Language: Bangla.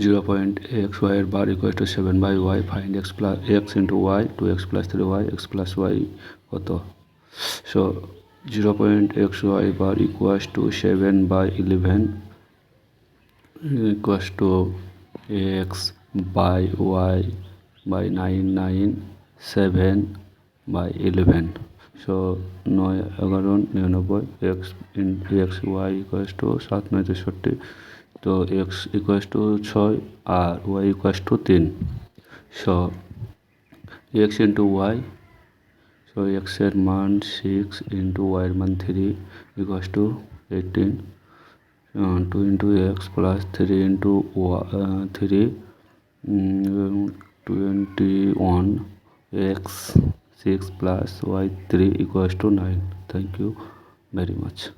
0.x y এর bar equal to 7/y, find x plus x into y, 2x plus 3y, x plus y কত? So 0.xy bar equal to 7/11 equal to x by y by 997/11. So 9 11 99, x into x y equal to 7 9 63. তো এক্স ইকুয়াল টু 6 আর y equal to 3. So x into y, so এক্সের মান 6 ইন্টু ওয়াইয়ের মান 3 equal two 18. 2 into x plus 3 into 3 21. x 6 plus y 3 equals to 9. Thank you very much.